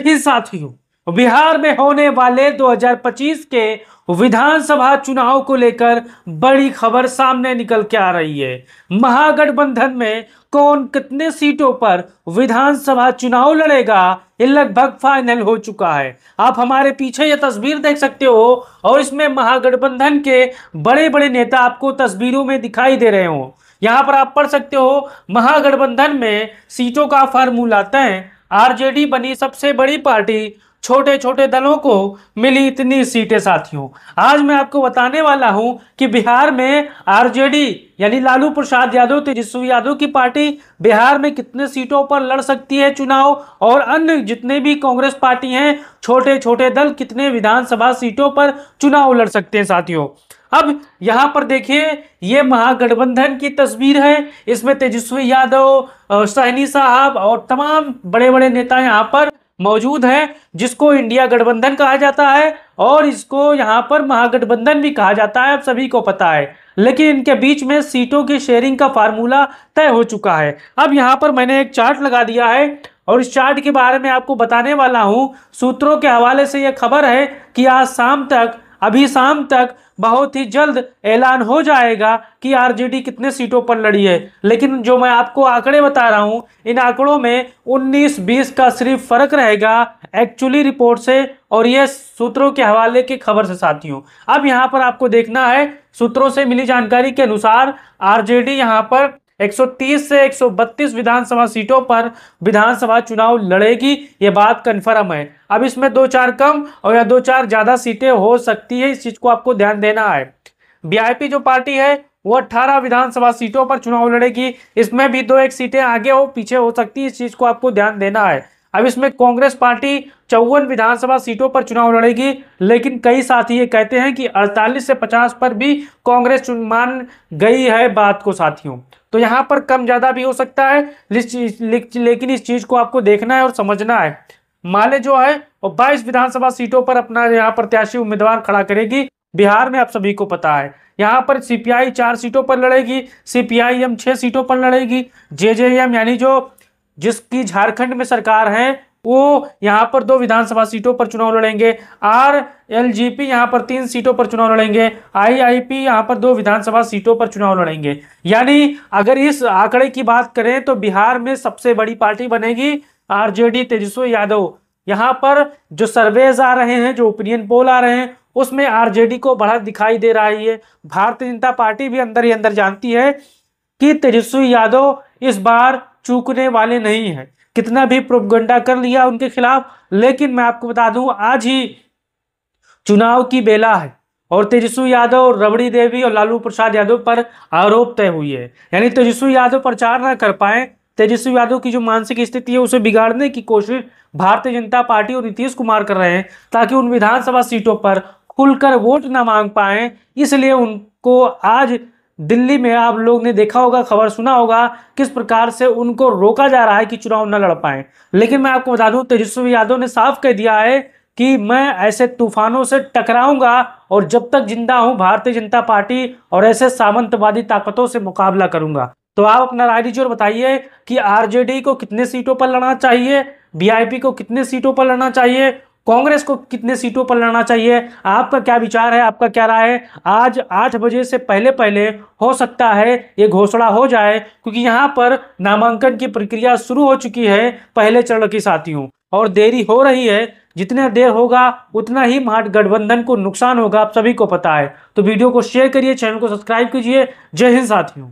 ही साथियों, बिहार में होने वाले 2025 के विधानसभा चुनाव को लेकर बड़ी खबर सामने निकल के आ रही है। महागठबंधन में कौन कितने सीटों पर विधानसभा चुनाव लड़ेगा, ये लगभग फाइनल हो चुका है। आप हमारे पीछे ये तस्वीर देख सकते हो और इसमें महागठबंधन के बड़े बड़े नेता आपको तस्वीरों में दिखाई दे रहे हो। यहाँ पर आप पढ़ सकते हो, महागठबंधन में सीटों का फार्मूला तय, आरजेडी बनी सबसे बड़ी पार्टी, छोटे छोटे दलों को मिली इतनी सीटें। साथियों, आज मैं आपको बताने वाला हूं कि बिहार में आरजेडी यानी लालू प्रसाद यादव, तेजस्वी यादव की पार्टी बिहार में कितने सीटों पर लड़ सकती है चुनाव, और अन्य जितने भी कांग्रेस पार्टी हैं, छोटे छोटे दल कितने विधानसभा सीटों पर चुनाव लड़ सकते हैं। साथियों, अब यहां पर देखिए, ये महागठबंधन की तस्वीर है। इसमें तेजस्वी यादव, सहनी साहब और तमाम बड़े बड़े नेता यहां पर मौजूद हैं, जिसको इंडिया गठबंधन कहा जाता है और इसको यहां पर महागठबंधन भी कहा जाता है, आप सभी को पता है। लेकिन इनके बीच में सीटों की शेयरिंग का फार्मूला तय हो चुका है। अब यहां पर मैंने एक चार्ट लगा दिया है और इस चार्ट के बारे में आपको बताने वाला हूं। सूत्रों के हवाले से यह खबर है कि आज शाम तक, अभी शाम तक बहुत ही जल्द ऐलान हो जाएगा कि आरजेडी कितने सीटों पर लड़ी है। लेकिन जो मैं आपको आंकड़े बता रहा हूं, इन आंकड़ों में 19-20 का सिर्फ फर्क रहेगा एक्चुअली रिपोर्ट से, और यह सूत्रों के हवाले की खबर से। साथियों, अब यहां पर आपको देखना है, सूत्रों से मिली जानकारी के अनुसार आरजेडी यहां पर 130 से 132 विधानसभा सीटों पर विधानसभा चुनाव लड़ेगी, ये बात कन्फर्म है। अब इसमें 2-4 कम और या 2-4 ज्यादा सीटें हो सकती है, इस चीज को आपको ध्यान देना है। वीआईपी जो पार्टी है वो 18 विधानसभा सीटों पर चुनाव लड़ेगी। इसमें भी 2-1 सीटें आगे हो पीछे हो सकती है, इस चीज को आपको ध्यान देना है। अब इसमें कांग्रेस पार्टी 54 विधानसभा सीटों पर चुनाव लड़ेगी, लेकिन कई साथी ये कहते हैं कि 48 से 50 पर भी कांग्रेस मान गई है बात को। साथियों, तो यहां पर कम ज्यादा भी हो सकता है, लेकिन इस चीज को आपको देखना है और समझना है। माले जो है वो 22 विधानसभा सीटों पर अपना यहाँ प्रत्याशी उम्मीदवार खड़ा करेगी बिहार में, आप सभी को पता है। यहाँ पर सीपीआई 4 सीटों पर लड़ेगी, सीपीआईएम 6 सीटों पर लड़ेगी, जेजेएम यानी जो जिसकी झारखंड में सरकार है वो यहाँ पर 2 विधानसभा सीटों पर चुनाव लड़ेंगे, आरएलजेपी यहाँ पर 3 सीटों पर चुनाव लड़ेंगे, आईआईपी यहाँ पर 2 विधानसभा सीटों पर चुनाव लड़ेंगे। यानी अगर इस आंकड़े की बात करें तो बिहार में सबसे बड़ी पार्टी बनेगी आरजेडी, तेजस्वी यादव। यहाँ पर जो सर्वेज आ रहे हैं, जो ओपिनियन पोल आ रहे हैं, उसमें आरजेडी को बढ़त दिखाई दे रही है। भारतीय जनता पार्टी भी अंदर ही अंदर जानती है कि तेजस्वी यादव इस बार चूकने वाले नहीं है, कितना भी प्रोपगंडा कर लिया उनके खिलाफ। लेकिन मैं आपको बता दूं, आज ही चुनाव की बेला है और तेजस्वी यादव, रबड़ी देवी और लालू प्रसाद यादव पर आरोप तय हुई है। यानी तेजस्वी यादव प्रचार ना कर पाए, तेजस्वी यादव की जो मानसिक स्थिति है उसे बिगाड़ने की कोशिश भारतीय जनता पार्टी और नीतीश कुमार कर रहे हैं, ताकि उन विधानसभा सीटों पर खुलकर वोट ना मांग पाए। इसलिए उनको आज दिल्ली में, आप लोग ने देखा होगा, खबर सुना होगा, किस प्रकार से उनको रोका जा रहा है कि चुनाव न लड़ पाए। लेकिन मैं आपको बता दूं, तेजस्वी यादव ने साफ कह दिया है कि मैं ऐसे तूफानों से टकराऊंगा और जब तक जिंदा हूं भारतीय जनता पार्टी और ऐसे सामंतवादी ताकतों से मुकाबला करूंगा। तो आप अपना राय दीजिए और बताइए कि आरजेडी को कितने सीटों पर लड़ना चाहिए, वीआईपी को कितने सीटों पर लड़ना चाहिए, कांग्रेस को कितने सीटों पर लड़ना चाहिए। आपका क्या विचार है, आपका क्या राय है? आज 8 बजे से पहले पहले हो सकता है ये घोषणा हो जाए, क्योंकि यहाँ पर नामांकन की प्रक्रिया शुरू हो चुकी है पहले चरण की। साथियों, और देरी हो रही है, जितना देर होगा उतना ही महागठबंधन को नुकसान होगा, आप सभी को पता है। तो वीडियो को शेयर करिए, चैनल को सब्सक्राइब कीजिए। जय हिंद साथियों।